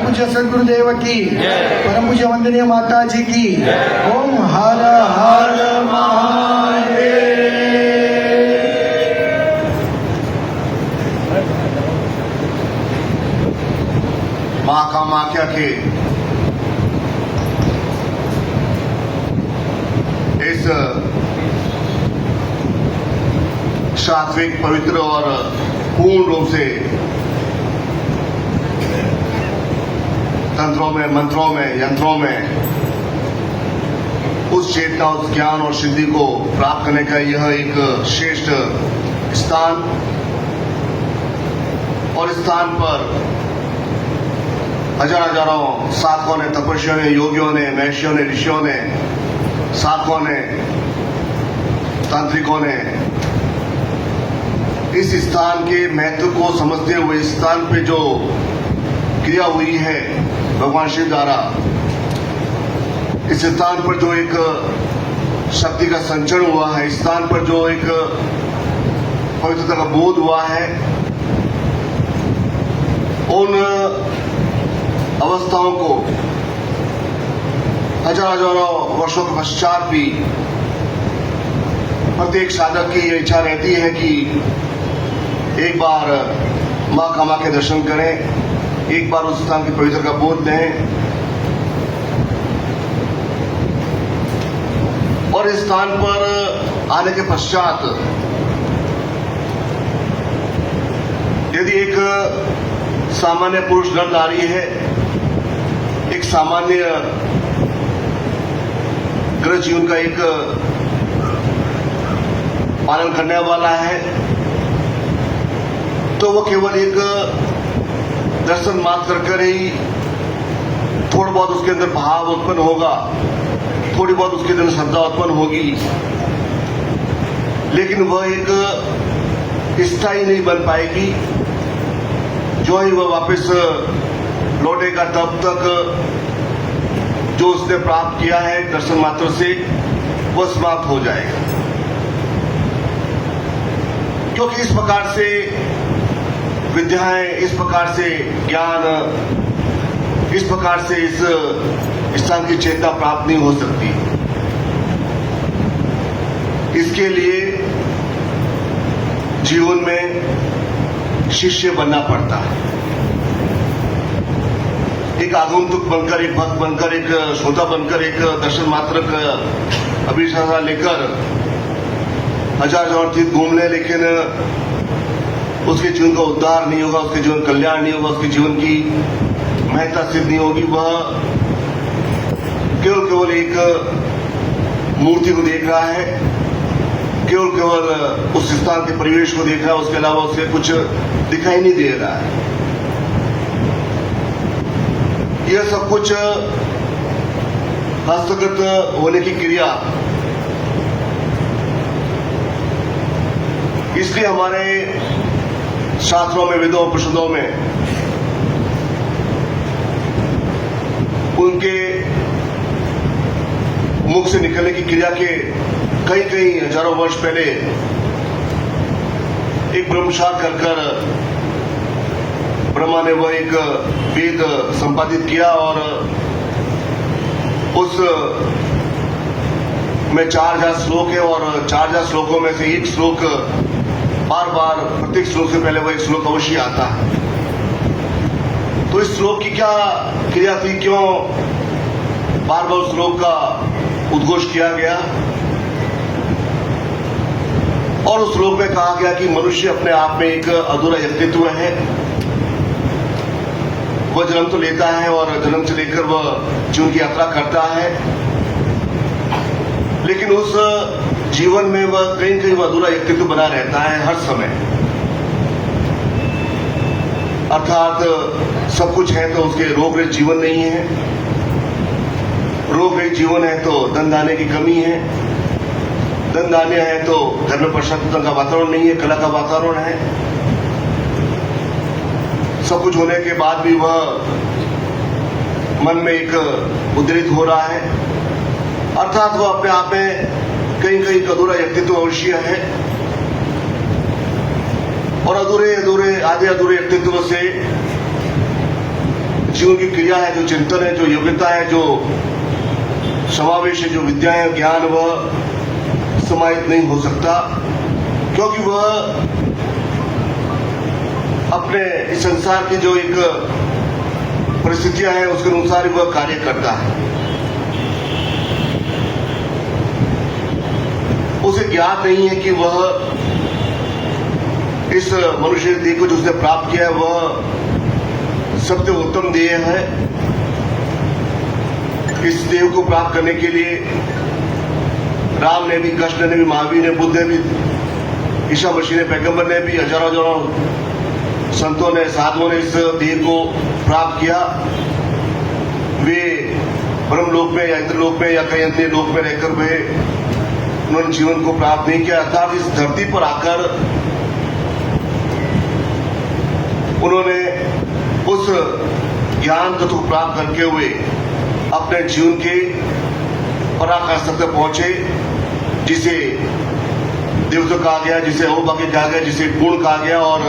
पूज्य सदगुरुदेव की, परम पूज्य वंदनीय माता जी की। ओम हर हर महादेव। मां कामाख्या के इस सात्विक, पवित्र और पूर्ण रूप से तंत्रों में, मंत्रों में, यंत्रों में उस चेतना, उस ज्ञान और सिद्धि को प्राप्त करने का यह एक श्रेष्ठ स्थान, और इस स्थान पर हजारों साधकों ने, तपस्वियों ने, योगियों ने, महर्षियों ने, ऋषियों ने, साधकों ने, तांत्रिकों ने इस स्थान के महत्व को समझते हुए इस स्थान पे जो क्रिया हुई है भगवान शिव द्वारा, इस स्थान पर जो एक शक्ति का संचरण हुआ है, इस स्थान पर जो एक पवित्रता का बोध हुआ है, उन अवस्थाओं को हजारों वर्षों के पश्चात भी प्रत्येक साधक की यह इच्छा रहती है कि एक बार मां कामाख्या के दर्शन करें, एक बार उस स्थान की पवित्रता का बोध लें, और इस स्थान पर आने के पश्चात यदि एक सामान्य पुरुष नर नारी है, एक सामान्य ग्रह जीवन का एक पालन करने वाला है, तो वो केवल एक दर्शन मात्र कर ही थोड़ा बहुत उसके अंदर भाव उत्पन्न होगा, थोड़ी बहुत उसके अंदर श्रद्धा उत्पन्न होगी, लेकिन वह एक स्थायी नहीं बन पाएगी। जो ही वह वापस लौटेगा तब तक जो उसने प्राप्त किया है दर्शन मात्र से वह समाप्त हो जाएगा, क्योंकि इस प्रकार से विद्याएं, इस प्रकार से ज्ञान, इस प्रकार से इस स्थान की चेतना प्राप्त नहीं हो सकती। इसके लिए जीवन में शिष्य बनना पड़ता है, एक आगंतुक बनकर, एक भक्त बनकर, एक श्रोता बनकर, एक दर्शन मात्र का अभिलाषा लेकर हजार तीर्थ घूम ले, लेकिन उसके जीवन का उद्धार नहीं होगा, उसके जीवन कल्याण नहीं होगा, उसके जीवन की महत्ता सिद्ध नहीं होगी। वह केवल एक मूर्ति को देख रहा है, केवल उस स्थान के परिवेश को देख रहा है, उसके अलावा उसे कुछ दिखाई नहीं दे रहा है। यह सब कुछ हस्तगत होने की क्रिया, इसलिए हमारे शास्त्रों में, वेदों, उपनिषदों में उनके मुख से निकलने की क्रिया के कई हजारों वर्ष पहले एक ब्रह्मचार कर ब्रह्मा ने वह एक वेद संपादित किया, और उस में 4000 श्लोक है, और 4000 श्लोकों में से एक श्लोक बार बार, प्रत्येक श्लोक से पहले वह एक श्लोक अवश्य आता है। तो इस श्लोक की क्या क्रिया थी, क्यों बार बार उस श्लोक का उद्घोष किया गया, और उस श्लोक में कहा गया कि मनुष्य अपने आप में एक अधूरा व्यक्तित्व है। वह जन्म तो लेता है और जन्म से लेकर वह जीवन की यात्रा करता है, लेकिन उस जीवन में वह कहीं अधूरा व्यक्तित्व बना रहता है हर समय। अर्थात सब कुछ है तो उसके रोग रहित जीवन नहीं है, रोग रहित जीवन है तो धन धान्य की कमी है, धन धान्य है तो घर में प्रशासन का वातावरण नहीं है, कला का वातावरण है। सब कुछ होने के बाद भी वह मन में एक उद्रेक हो रहा है, अर्थात वह अपने आप में कहीं अधूरा व्यक्तित्व अवश्य है, और आधे अधूरे व्यक्तित्व से जीवन की क्रिया है, जो चिंतन है, जो योग्यता है, जो समावेश है, जो विद्या है, ज्ञान, वह समाहित नहीं हो सकता, क्योंकि वह अपने इस संसार की जो एक परिस्थितियां हैं उसके अनुसार ही वह कार्य करता है। उसे ज्ञात नहीं है कि वह इस मनुष्य देह को जो उसने प्राप्त किया है वह सबसे उत्तम देह है। इस देह को प्राप्त करने के लिए राम ने भी, कृष्ण ने भी, महावीर ने, बुद्ध ने भी, ईसा मसीह ने, पैगंबर ने भी, हजारों हजारों संतों ने, साधुओं ने इस देह को प्राप्त किया। वे ब्रह्मलोक में या इंद्रलोक में या कई अन्य लोक में रहकर वे उन्होंने जीवन को प्राप्त नहीं किया, अर्थात इस धरती पर आकर उन्होंने उस ज्ञान तत्व को प्राप्त करके हुए अपने जीवन के पराकाष्ठा तक पहुंचे, जिसे देवता कहा गया, जिसे अहोभाग्य कहा गया, जिसे पूर्ण कहा गया, और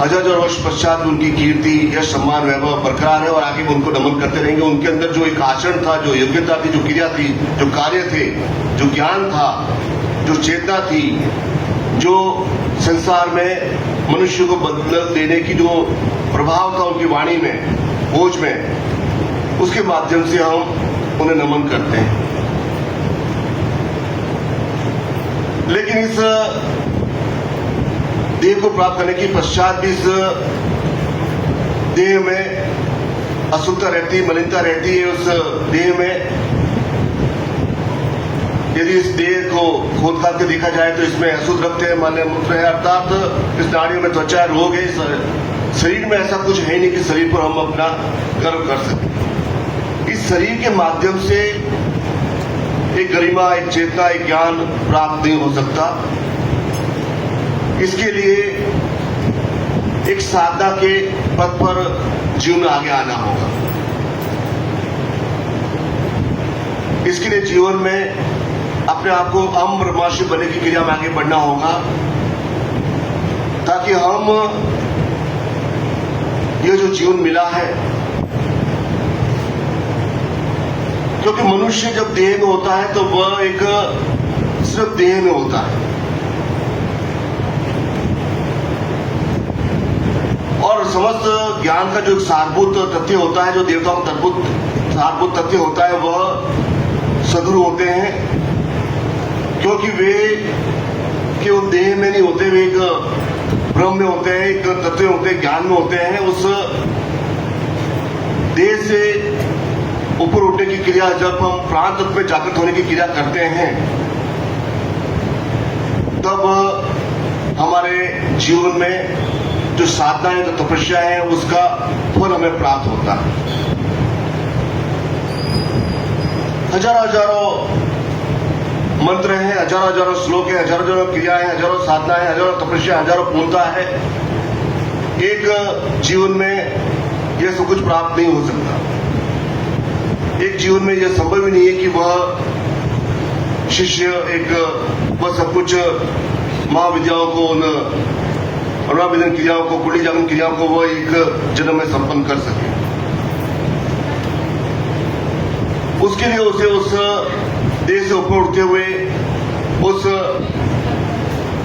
हजार वर्ष पश्चात उनकी कीर्ति, यश, सम्मान, वैभव बरकरार है और आगे भी उनको नमन करते रहेंगे। उनके अंदर जो एक आचरण था, जो योग्यता थी, जो क्रिया थी, जो कार्य थे, जो ज्ञान था, जो चेतना थी, जो संसार में मनुष्य को बदल देने की जो प्रभाव था उनकी वाणी में, बोझ में, उसके माध्यम से हम उन्हें नमन करते हैं। लेकिन इस देह को प्राप्त करने के पश्चात भी इस देह में अशुद्धता रहती, मलिनता रहती है। उस देह में यदि इस देह को खोद खाद के देखा जाए तो इसमें अशुद्ध रक्त है, मल मूत्र है, अर्थात इस नाड़ियों में त्वचा रोग है। शरीर में ऐसा कुछ है नहीं कि शरीर पर हम अपना गर्व कर सकें। इस शरीर के माध्यम से एक गरिमा, एक चेतना, एक ज्ञान प्राप्त नहीं हो सकता। इसके लिए एक साधना के पथ पर जीवन में आगे आना होगा। इसके लिए जीवन में अपने आप को अहम ब्रह्मांड बनने की क्रिया में आगे बढ़ना होगा, ताकि हम ये जो जीवन मिला है, क्योंकि मनुष्य जब देह में होता है तो वह एक सिर्फ देह में होता है, और समस्त ज्ञान का जो एक सारभूत तथ्य होता है, जो देवताओं का सारभूत तथ्य होता है, वह सद्गुरु होते हैं, क्योंकि वे केवल देह में नहीं होते, वे एक ब्रह्म में होते हैं, एक तत्व में होते हैं, ज्ञान में होते हैं। उस देह से ऊपर उठने की क्रिया, जब हम प्राण तत्व में जागृत होने की क्रिया करते हैं, तब हमारे जीवन में जो साधना है, जो तपस्या है, उसका फल हमें प्राप्त होता है। हजारों हजारों मंत्र हैं, हजारों हजारों श्लोक हैं, हजारों हजारों क्रियाएं, हजारों साधना है, हजारों तपस्या, हजारों पूर्णता है। एक जीवन में यह सब कुछ प्राप्त नहीं हो सकता। एक जीवन में यह संभव ही नहीं है कि वह शिष्य वह सब कुछ महाविद्याओं को, उन अरुणाभिधन क्रियाओं को, कुंडली जागरण क्रियाओं को वह एक जन्म में संपन्न कर सके। उसके लिए उसे उस देह से ऊपर उठते हुए उस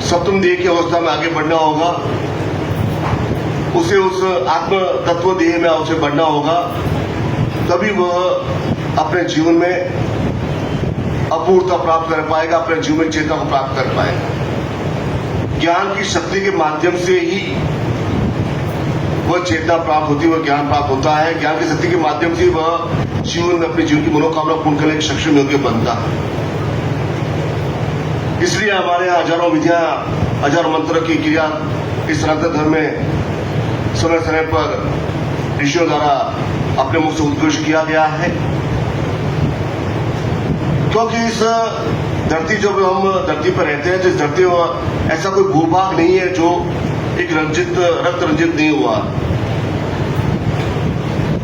सप्तम देह की अवस्था में आगे बढ़ना होगा। उसे उस आत्म तत्व देह में उसे बढ़ना होगा, तभी वह अपने जीवन में अपूर्णता प्राप्त कर पाएगा, अपने जीवन में चेतना को प्राप्त कर पाएगा। ज्ञान की शक्ति के माध्यम से ही वह चेतना प्राप्त होती है, वह ज्ञान प्राप्त होता है। ज्ञान की शक्ति के माध्यम से वह जीवन में अपने जीवन की मनोकामना पूर्ण करने की सक्षम योग्य बनता है। इसलिए हमारे यहाँ हजारों विधियां, हजारों मंत्र की क्रिया इस सनातन धर्म में समय समय पर ऋषियों द्वारा अपने मुख से उद्घोष किया गया है, क्योंकि इस धरती, जो हम धरती पर रहते हैं, जिस धरती में ऐसा कोई भूभाग नहीं है जो एक रक्त रंजित नहीं हुआ।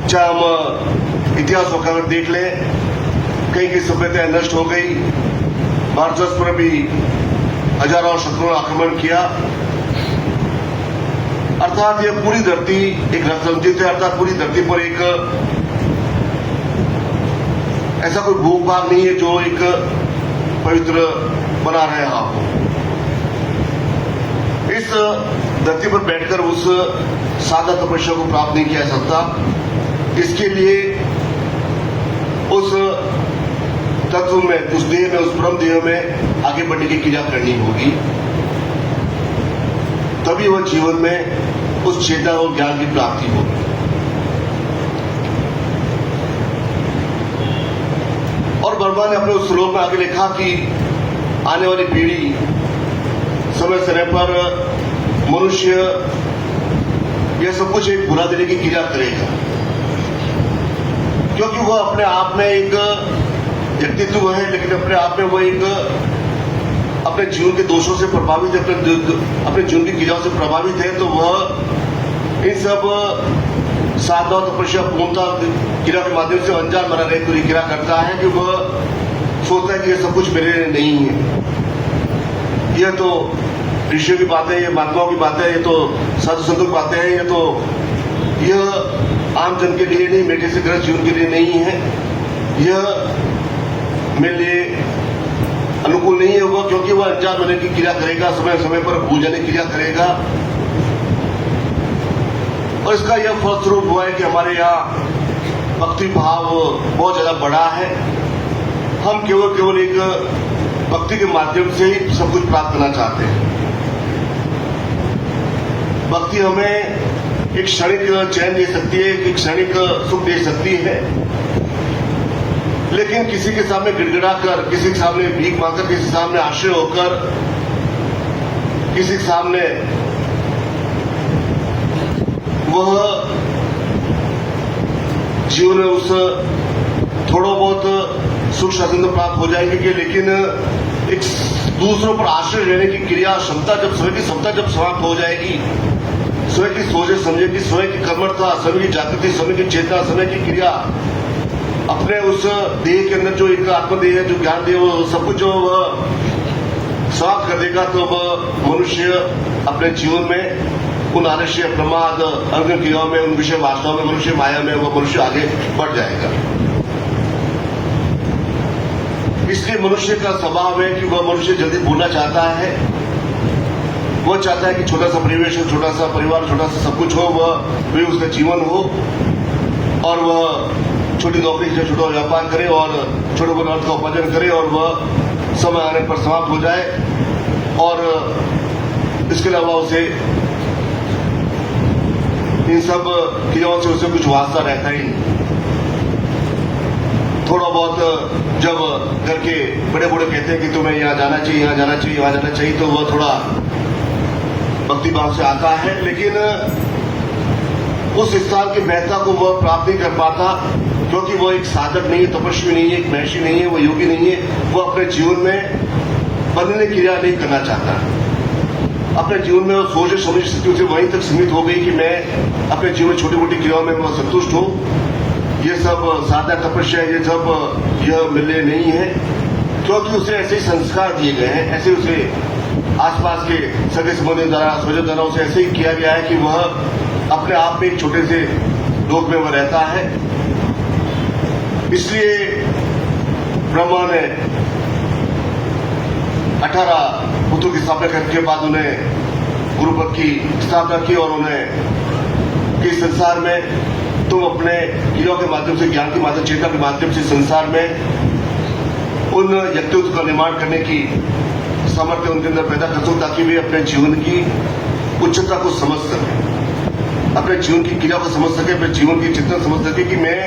चाहे हम इतिहास को अगर देख ले, कई कई सभ्यताएं नष्ट हो गई, भारतवर्ष पर भी हजारों शत्रुओं ने आक्रमण किया। अर्थात यह पूरी धरती एक रसरंजित है, अर्थात पूरी धरती पर एक ऐसा कोई भूभाग नहीं है जो एक पवित्र बना रहा हो। इस धरती पर बैठकर उस सादा तपस्या को प्राप्त नहीं किया जा सकता। इसके लिए उस तत्व में, उस देह में, उस ब्रह्म देह में आगे बढ़ने की क्रिया करनी होगी, तभी वह जीवन में उस चेतना और ज्ञान की प्राप्ति होगी। और ब्रह्मा ने अपने उस श्लोक में आगे लिखा कि आने वाली पीढ़ी समय समय पर मनुष्य यह सब कुछ एक बुरा देने की क्रिया करेगा, क्योंकि वह अपने आप में एक व्यक्तित्व है, लेकिन अपने आप में वह एक अपने जीवन के दोषों से प्रभावित है, अपने जीवन की क्रियाओं से प्रभावित है। तो वह इन सब साधना तपस्या पूर्णता क्रिया के माध्यम से अनजान बना रहे पूरी क्रिया करता है कि वह सोचता है कि यह सब कुछ मेरे लिए नहीं है। यह तो ऋषियों की बातें, ये महात्माओं की बातें, ये तो साधु संतों की बातें हैं, यह आम जन के लिए नहीं, मेरे से ग्रस्त जीवन के लिए नहीं है, यह मेरे लिए अनुकूल नहीं है वह, क्योंकि वह अनजान बनने की क्रिया करेगा, समय समय पर भूल जाने की क्रिया करेगा। और इसका यह फलस्वरूप हुआ है कि हमारे यहाँ भक्ति भाव बहुत ज्यादा बड़ा है। हम केवल एक भक्ति के माध्यम से ही सब कुछ प्राप्त करना चाहते हैं। भक्ति हमें एक क्षणिक चैन दे सकती है, एक क्षणिक सुख दे सकती है, लेकिन किसी के सामने गिड़गिड़ा कर, किसी के सामने भीख मांगकर, किसी के सामने आश्रय होकर, किसी के सामने वह जीवन में उस थोड़ा बहुत सुख शासन प्राप्त हो जाएंगे कि, लेकिन एक दूसरों पर आश्रय लेने की क्रिया क्षमता जब समाप्त हो जाएगी, स्वयं की सोचे समझे की, स्वयं की कर्मठता, समय की जागृति, समय की चेतना, समय की क्रिया, अपने उस देह के अंदर जो एक आत्मदेह है, जो ज्ञान देह, वो सब कुछ जो वह समाप्त कर देगा, तो वह मनुष्य अपने जीवन में उन आलस्य, प्रमाद, अर्घन क्रियाओं में, उन विषय वासनाओं में, मनुष्य माया में वह मनुष्य आगे बढ़ जाएगा। इसलिए मनुष्य का स्वभाव है कि वह मनुष्य जल्दी भूलना चाहता है। वह चाहता है कि छोटा सा परिवेश हो, छोटा सा परिवार, छोटा सा सब कुछ हो, वह उसका जीवन हो, और वह छोटी नौकरी से छोटा व्यापार करे और छोटे मोटे अर्थ का उपार्जन करे, और वह समय आने पर समाप्त हो जाए। और इसके अलावा उसे इन सब क्रियाओं से उसे कुछ वास्ता रहता ही नहीं। थोड़ा बहुत जब घर के बड़े बूढ़े कहते हैं कि तुम्हें यहाँ जाना चाहिए, यहाँ जाना चाहिए, यहाँ जाना चाहिए, तो वह थोड़ा भक्ति भाव से आता है, लेकिन उस स्थान की महत्ता को वह प्राप्त नहीं कर पाता, क्योंकि वह एक साधक नहीं है, तपस्वी नहीं है, एक महर्षि नहीं है, वह योगी नहीं है। वह अपने जीवन में बनने क्रिया नहीं करना चाहता। अपने जीवन में सोचे समझ स्थिति उसे वहीं तक सीमित हो गई कि मैं अपने जीवन में छोटी मोटी क्रियाओं में मैं संतुष्ट हूं। ये सब साधा तपस्या, ये सब यह मेरे लिए नहीं है, क्योंकि उसे ऐसे ही संस्कार दिए गए हैं, ऐसे उसे आसपास के सगे संबंधियों द्वारा, स्वजन द्वारा उसे ऐसे ही किया गया है कि वह अपने आप में एक छोटे से लोक में वह रहता है। इसलिए ब्रह्मा ने 18 पुत्रों की स्थापना करने के बाद उन्हें गुरुपद की स्थापना की, और उन्हें कि संसार में तुम अपने क्रियाओं के माध्यम से, ज्ञान के माध्यम, चेतना के माध्यम से संसार में उन व्यक्तित्व का निर्माण करने की सामर्थ्य उनके अंदर पैदा कर सको, ताकि वे अपने जीवन की उच्चता को समझ सके, अपने जीवन की क्रिया को समझ सके, अपने जीवन की चिंतन समझ सके कि मैं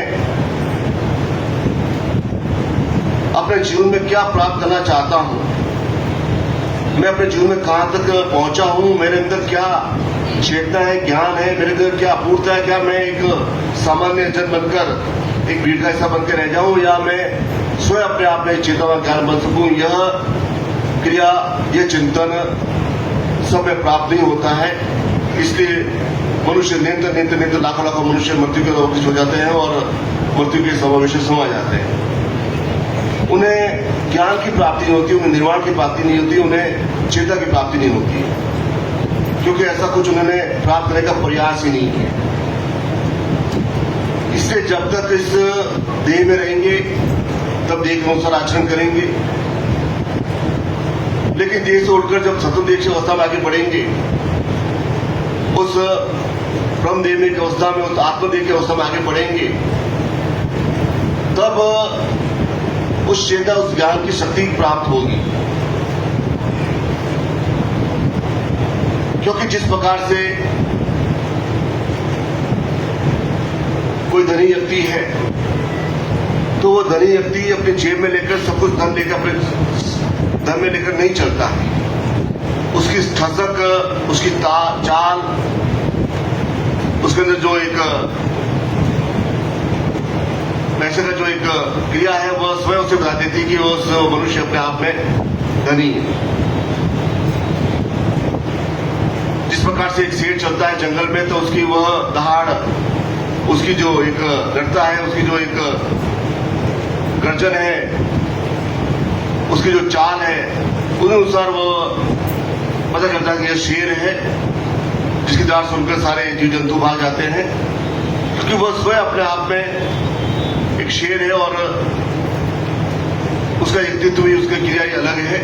अपने जीवन में क्या प्राप्त करना चाहता हूं, मैं अपने जीवन में कहां तक पहुंचा हूं, मेरे अंदर क्या चेतना है, ज्ञान है, मेरे अंदर क्या अपूर्णता है, क्या मैं एक सामान्य जन बनकर एक भीड़ का हिस्सा बनकर रह जाऊं, या मैं स्वयं अपने आप में चेतना व ज्ञान बन सकूं। यह क्रिया, यह चिंतन सब में प्राप्त नहीं होता है। इसलिए मनुष्य निरंतर लाखों मनुष्य मृत्यु के अवकृत हो जाते हैं और मृत्यु के समावेश में समा जाते हैं। उन्हें ज्ञान की प्राप्ति नहीं होती, उन्हें निर्वाण की प्राप्ति नहीं होती, उन्हें चेतना की प्राप्ति नहीं होती, क्योंकि ऐसा कुछ उन्होंने प्राप्त करने का प्रयास ही नहीं किया। इससे जब तक इस देह में रहेंगे तब देह के अनुसार आचरण करेंगे, लेकिन देह से उठकर जब सतम देह की अवस्था में आगे बढ़ेंगे, उस ब्रह्म देह की अवस्था में, उस आत्मदेह की अवस्था में आगे बढ़ेंगे, तब उस चेतना, उस ज्ञान की शक्ति प्राप्त होगी। क्योंकि जिस प्रकार से कोई धनी व्यक्ति है तो वो धनी व्यक्ति अपनी जेब में लेकर सब कुछ धन लेकर अपने धन में लेकर नहीं चलता है। उसकी ठसक, उसकी चाल, उसके अंदर जो एक पैसे का जो एक क्रिया है वह स्वयं उसे बता देती है कि वो उस मनुष्य अपने आप में धनी है। जिस प्रकार से एक शेर चलता है जंगल में तो उसकी वह दहाड़, उसकी जो एक डरता है, उसकी जो एक गर्जन है, उसकी जो चाल है, उस अनुसार वो पता चलता है कि यह शेर है, जिसकी दाढ़ सुनकर सारे जीव जंतु भाग जाते हैं, क्योंकि वह स्वयं अपने आप में एक शेर है और उसका व्यक्तित्व भी, उसकी क्रिया ही अलग है।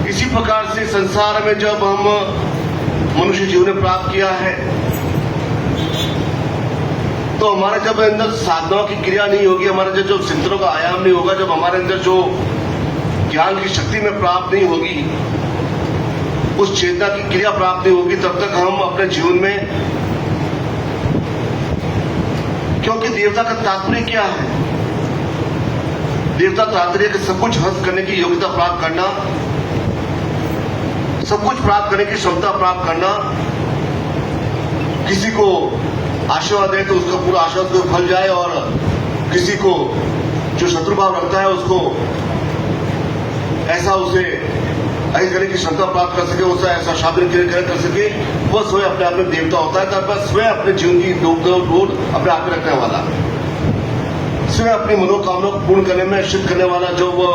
इसी प्रकार से संसार में जब हम मनुष्य जीवन ने प्राप्त किया है तो हमारे जब अंदर साधनाओं की क्रिया नहीं होगी, हमारे अंदर जो चिंतनों का आयाम नहीं होगा, जब हमारे अंदर जो ज्ञान की शक्ति में प्राप्त नहीं होगी, उस चेतना की क्रिया प्राप्त नहीं होगी, तब तक हम अपने जीवन में, क्योंकि देवता का तात्पर्य क्या है? देवता तात्पर्य कि सब कुछ हस्त करने की योग्यता प्राप्त करना, सब कुछ प्राप्त करने की क्षमता प्राप्त करना। किसी को आशीर्वाद दे तो उसका पूरा आशीर्वाद को फल जाए, और किसी को जो शत्रु भाव रखता है उसको ऐसा उसे ऐसी करने की क्षमता प्राप्त कर सके, उससे ऐसा शाब्दिक क्रिया कर सके, वह स्वयं अपने आप में देवता होता है। तब स्वयं अपने जीवन की डोर अपने आप में रखने वाला, स्वयं अपनी मनोकामना को पूर्ण करने में सिद्ध करने वाला जो वह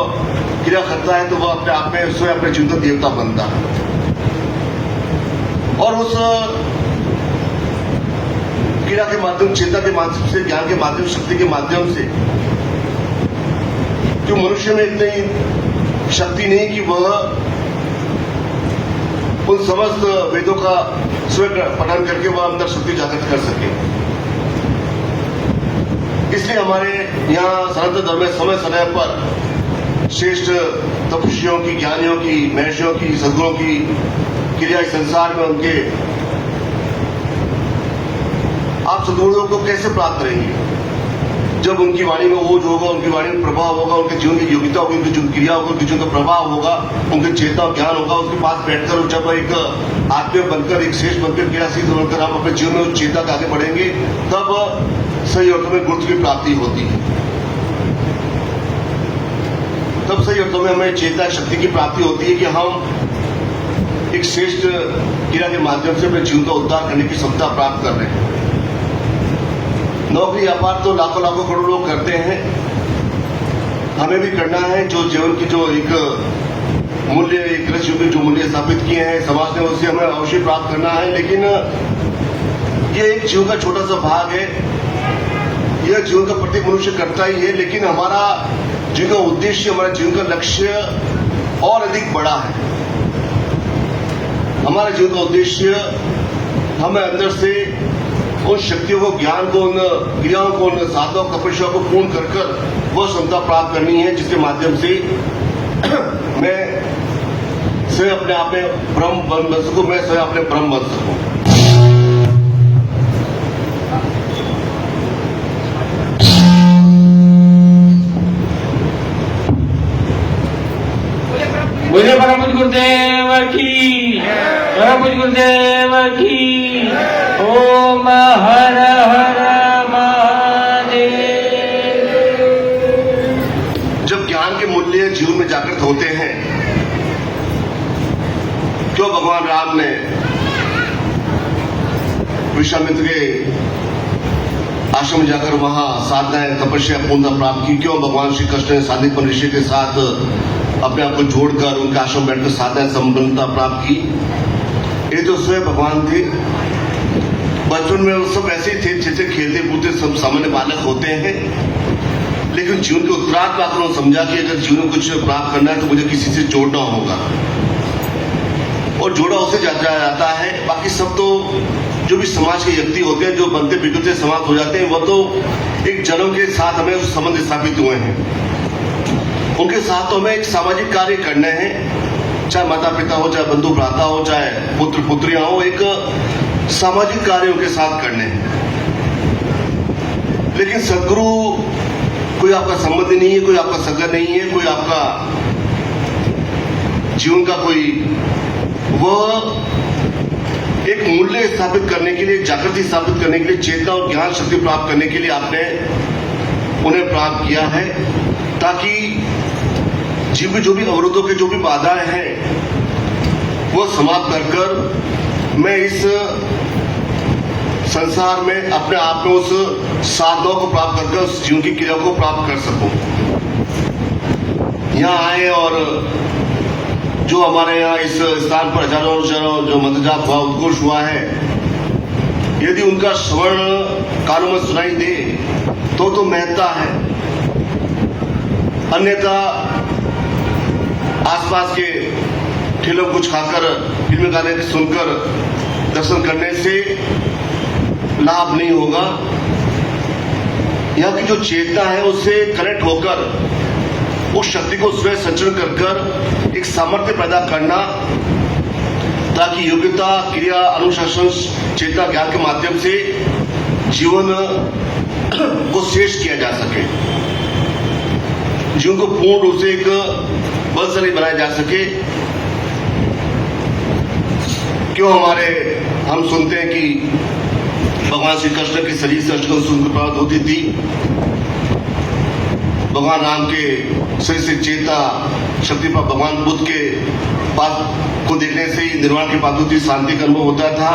क्रिया करता है, तो वह अपने आप में स्वयं अपने जीवन का देवता बनता है। और उस क्रिया के माध्यम, चेतना के माध्यम से, ज्ञान के माध्यम, शक्ति के माध्यम से, जो मनुष्य में इतनी शक्ति नहीं कि वह उन समस्त वेदों का स्वयं पठन करके वह अंदर शक्ति जागृत कर सके। इसलिए हमारे यहाँ सनातन धर्म में समय समय पर श्रेष्ठ तपस्वियों की, ज्ञानियों की, महर्षियों की, सद्गुरुओं की क्रिया इस संसार में उनके, आप सद्गुरुओं को कैसे प्राप्त करेंगे? जब उनकी वाणी में ओज होगा, उनकी वाणी में प्रभाव होगा, उनके जीवन की योग्यता होगी, उनकी जीवन क्रिया होगी, उनके जीवन का प्रभाव होगा, उनके चेतना और ज्ञान होगा। उसके पास बैठकर जब एक आत्मीय बनकर, एक श्रेष्ठ बनकर, क्रियाशील बनकर हम अपने जीवन में उस चेतना के आगे बढ़ेंगे, तब सही अर्थों में गुरु की प्राप्ति होती है। तब सही अर्थों में हमें चेतना शक्ति की प्राप्ति होती है कि हम एक श्रेष्ठ क्रिया के माध्यम से अपने जीवन का उद्धार करने की क्षमता प्राप्त कर रहे हैं। नौकरी व्यापार तो लाखों लाखों करोड़ों लोग करते हैं, हमें भी करना है। जो जीवन की जो एक मूल्य, एक कृषि में जो मूल्य स्थापित किए हैं समाज ने, उससे हमें अवश्य प्राप्त करना है। लेकिन ये एक जीवन का छोटा सा भाग है, यह जीवन का प्रत्येक मनुष्य करता ही है, लेकिन हमारा जीवन का उद्देश्य, हमारा जीवन का लक्ष्य और अधिक बड़ा है। हमारा जीवन का उद्देश्य हमें अंदर से उन शक्तियों को, ज्ञान को, उन क्रियाओं को, उन साधनों, तपस्या को पूर्ण कर वह क्षमता प्राप्त करनी है, जिसके माध्यम से मैं स्वयं अपने आप में ब्रह्म बन सकूं, मैं स्वयं अपने ब्रह्म बन सकूं। बोले परम पूज्य गुरुदेव की, परम पूज्य गुरुदेव की। ओम हर हर महादेव। जब ज्ञान के मूल्य जीवन में जागृत होते हैं, क्यों भगवान राम ने विश्वामित्र के आश्रम में जाकर वहां साधनाएं, तपस्या पूर्णता प्राप्त की? क्यों भगवान श्री कृष्ण ने साधिक ऋषि के साथ अपने आप को जोड़कर उनके आश्रम बैठकर साधनाएं संपन्नता प्राप्त की? ये तो स्वयं भगवान थे। बचपन में वो सब ऐसे ही थे, जैसे खेलते कूदते सब सामान्य बालक होते हैं, लेकिन जीवन के उत्तरार्ध में उन्होंने समझा कि अगर जीवन में कुछ प्राप्त करना है तो मुझे किसी से जोड़ना होगा, और जोड़ा उसे जाता है। बाकी सब तो जो भी समाज के व्यक्ति होते हैं, जो बनते बिगड़ते समाज हो जाते हैं, वो तो एक जन्म के साथ हमें उस संबंध स्थापित हुए हैं। उनके साथ तो हमें एक सामाजिक कार्य करने हैं, चाहे माता पिता हो, चाहे बंधु भ्राता हो, चाहे पुत्र पुत्रियां हो, एक सामाजिक कार्य उनके साथ करने हैं। लेकिन सदगुरु कोई आपका संबंधी नहीं है, कोई आपका सगा नहीं है, कोई आपका जीवन का कोई, वह एक मूल्य स्थापित करने के लिए, जागृति स्थापित करने के लिए, चेतना और ज्ञान शक्ति प्राप्त करने के लिए आपने उन्हें प्राप्त किया है, ताकि जीव के जो भी अवरोधों के जो भी बाधाएं हैं वो समाप्त कर मैं इस संसार में अपने आप में उस साधना को प्राप्त करके उस जीवन की क्रिया को प्राप्त कर सकूं। यहाँ आए और जो हमारे यहाँ इस स्थान पर हजारों जो मंत्रजाप हुआ, उद्घोष हुआ है, यदि उनका श्रवण कानों में सुनाई दे तो महत्ता है। अन्यथा आसपास के ठेलों कुछ खाकर, फिल्म गाने सुनकर दर्शन करने से लाभ नहीं होगा। यहाँ की जो चेतना है उससे कनेक्ट होकर उस शक्ति को स्वयं संचरण कर एक सामर्थ्य पैदा करना, ताकि योग्यता, क्रिया, अनुशासन, चेतना, ज्ञान के माध्यम से जीवन को श्रेष्ठ किया जा सके, जीवन को पूर्ण रूप से एक बलशाली बनाया जा सके। क्यों हम सुनते हैं कि भगवान श्री कृष्ण के शरीर से अष्टकं सुंदर प्राप्त होती थी, भगवान राम के शरीर से चेता शक्ति पर भगवान बुद्ध के पाद को देखने से ही निर्वाण की प्राप्ति होती, शांति का अनुभव होता था।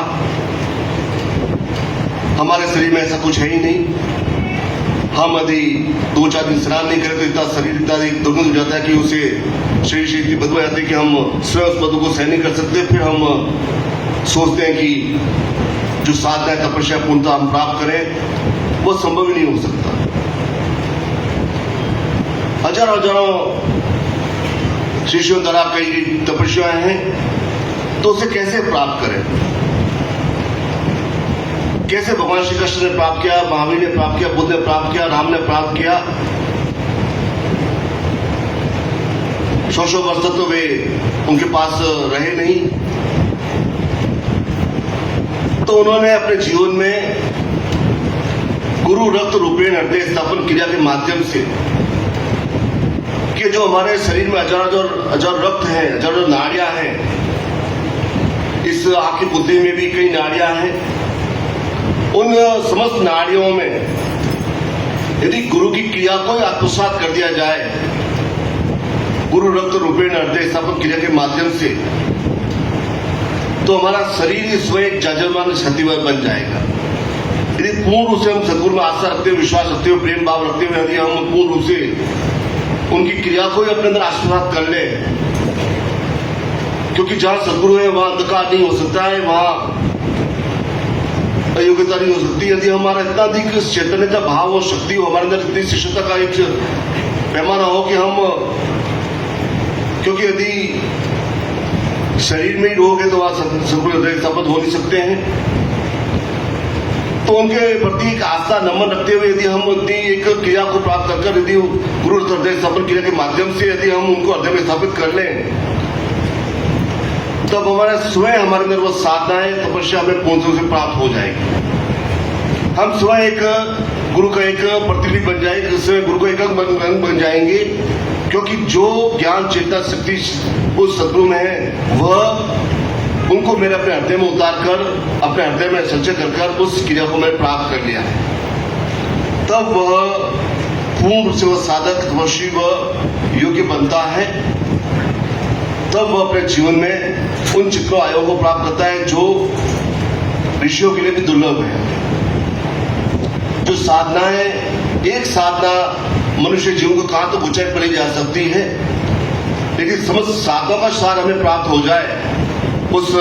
हमारे शरीर में ऐसा कुछ है ही नहीं। हम यदि 2-4 दिन स्नान नहीं करें तो इतना शरीर इतना दुर्गंध हो जाता है कि उसे शरीर से इतनी बदबू आती है कि हम स्वयं उस बदबू को सहन नहीं कर सकते। फिर हम सोचते हैं कि जो साधना तपस्या पूर्णता हम प्राप्त करें वो संभव ही नहीं हो सकता। हजारों शिष्यों द्वारा कई तपस्याएं हैं, तो उसे कैसे प्राप्त करें? कैसे भगवान श्री कृष्ण ने प्राप्त किया, महावीर ने प्राप्त किया, बुद्ध ने प्राप्त किया, राम ने प्राप्त किया? 100 वर्ष तो वे उनके पास रहे नहीं, तो उन्होंने अपने जीवन में गुरु रक्त रूपेण हृदय स्थापन क्रिया के माध्यम से कि जो हमारे शरीर में हजार रक्त है, हजारों नाड़ियां हैं, इस आंख की बुद्धि में भी कई नाड़ियां हैं, उन समस्त नाड़ियों में यदि गुरु की क्रिया को आत्मसात कर दिया जाए, गुरु रक्त रूपेण हृदय स्थापन क्रिया के माध्यम से, तो हमारा शरीर स्वयं जाजमान शक्तिवर बन जाएगा। यदि पूर्ण रूप से हम सदगुरु में आस्था रखते हुए, विश्वास रखते हुए, प्रेम भाव रखते हुए यदि हम पूर्ण रूप से उनकी क्रिया को ही अपने अंदर आत्मसात कर ले, क्योंकि जहां सदगुरु है वहां अंधकार नहीं हो सकता है, वहां अयोग्यता नहीं हो सकती। यदि हमारा इतना अधिक चैतन्यता भाव और शक्ति हो, हमारे अंदर इतनी शिष्टता का एक पैमाना हो कि हम, क्योंकि यदि शरीर में ही रोग है तो वहां सदगुरु हृदय स्थापित हो नहीं सकते हैं, तो उनके प्रति एक आस्था नमन रखते हुए यदि हम इतनी एक क्रिया को प्राप्त कर यदि गुरु हृदय स्थापन क्रिया के माध्यम से यदि हम उनको हृदय में स्थापित कर लें, तब हमारा स्वयं हमारे अंदर वो साधना है, तपस्या हमें पूर्ण रूप से प्राप्त हो जाएगी। हम स्वयं एक गुरु का एक प्रतिनिधि बन जाएंगे, स्वयं गुरु का एक अंग बन जाएंगे, क्योंकि जो ज्ञान चेतना शक्ति उस सदगुरु में है वह उनको मेरे अपने हृदय में उतार कर अपने हृदय में संचय कर उस क्रिया को मैंने प्राप्त कर लिया है। तब वह पूर्ण रूप से वह साधक तपस्वी व योग्य बनता है, तब वह अपने जीवन में उन चित्रों आयोग को प्राप्त करता है जो ऋषियों के लिए भी दुर्लभ है। जो साधनाएं, एक साधना मनुष्य जीवन को कहां तो ऊंचाई पर ले जा सकती है, लेकिन समस्त साधनों का सार हमें प्राप्त हो जाए उस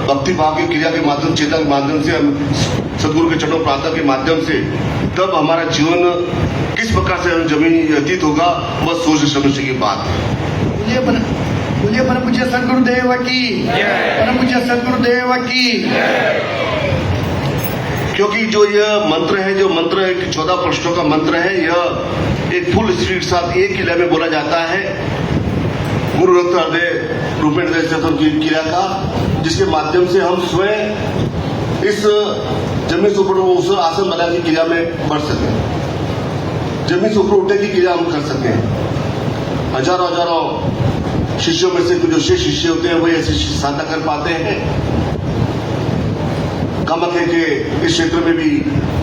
भक्ति भाव की क्रिया के माध्यम, चेतना के माध्यम से, हम सदगुरु के चरणों प्रार्थना के माध्यम से, तब हमारा जीवन किस प्रकार से जमीनी व्यतीत होगा, वह सोच समझने की बात है। बोलिए परम पूज्य सदगुरुदेव की, परम पूज्य सदगुरुदेव की। क्योंकि जो यह मंत्र है, जो मंत्र एक 14 प्रश्नों का मंत्र है, यह एक फुल स्पीड के साथ एक क्रिया में बोला जाता है, गुरु रक्त हृदय रूपेण की क्रिया का, जिसके माध्यम से हम स्वयं इस जमीन से ऊपर उस आसन बना की क्रिया में बढ़ सकें, जमीन से ऊपर उठने की क्रिया हम कर सकें। हजारों शिष्यों में से कुछ जो शेष शिष्य होते हैं, वही ऐसी साधना कर पाते हैं। कामाख्या के इस क्षेत्र में भी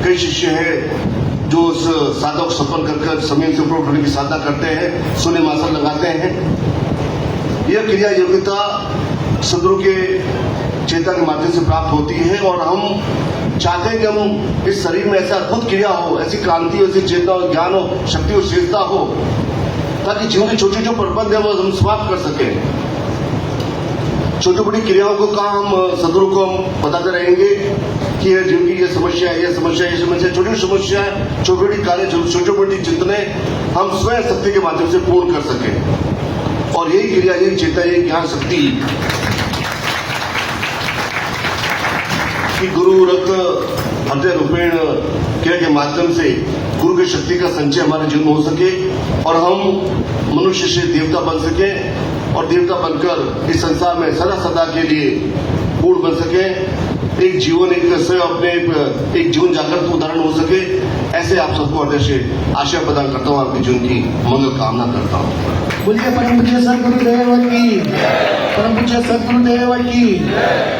कई शिष्य हैं जो उस साधना को सफल कर जमीन से ऊपर उठने की साधना करते हैं, सोने मासन लगाते हैं। यह क्रिया योग्यता सदगुरु के चेतना के माध्यम से प्राप्त होती है, और हम चाहते हैं कि हम इस शरीर में ऐसा अद्भुत क्रिया हो, ऐसी क्रांति हो, ऐसी चेतना हो, ज्ञान हो, शक्ति हो, शेषता हो, ताकि जीवन की छोटी जो प्रबंध है वो हम समाप्त कर सकें। छोटी बड़ी क्रियाओं को कहा हम सदगुरु को हम बताते रहेंगे कि यह जीवन की यह समस्या है, यह समस्या, यह समस्या, छोटी समस्या, छोटी बड़ी कार्य, छोटी बड़ी चिंतने हम स्वयं शक्ति के माध्यम से पूर्ण कर सकें। और यही क्रिया, यही चेतना, यही ज्ञान शक्ति कि गुरु रक्त हृदय रूपेण क्रिया के माध्यम से गुरु की शक्ति का संचय हमारे जीवन में हो सके, और हम मनुष्य से देवता बन सके, और देवता बनकर इस संसार में सदा सदा के लिए पूर्ण बन सके, एक जीवन, एक स्वयं अपने एक जीवन जागृत उदाहरण हो सके। ऐसे आप सबको हृदय से आशा प्रदान करता हूँ, आपके जीवन की मंगल कामना करता हूँ। बोलिए परम पूज्य सदगुरुदेव की, परम पूज्य सदगुरुदेव की,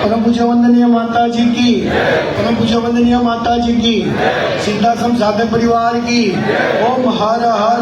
परम पूज्य वंदनीय माता जी की, परम पूज्य वंदनीय माता जी की, सिद्धाश्रम साधक परिवार की। ओम हर हर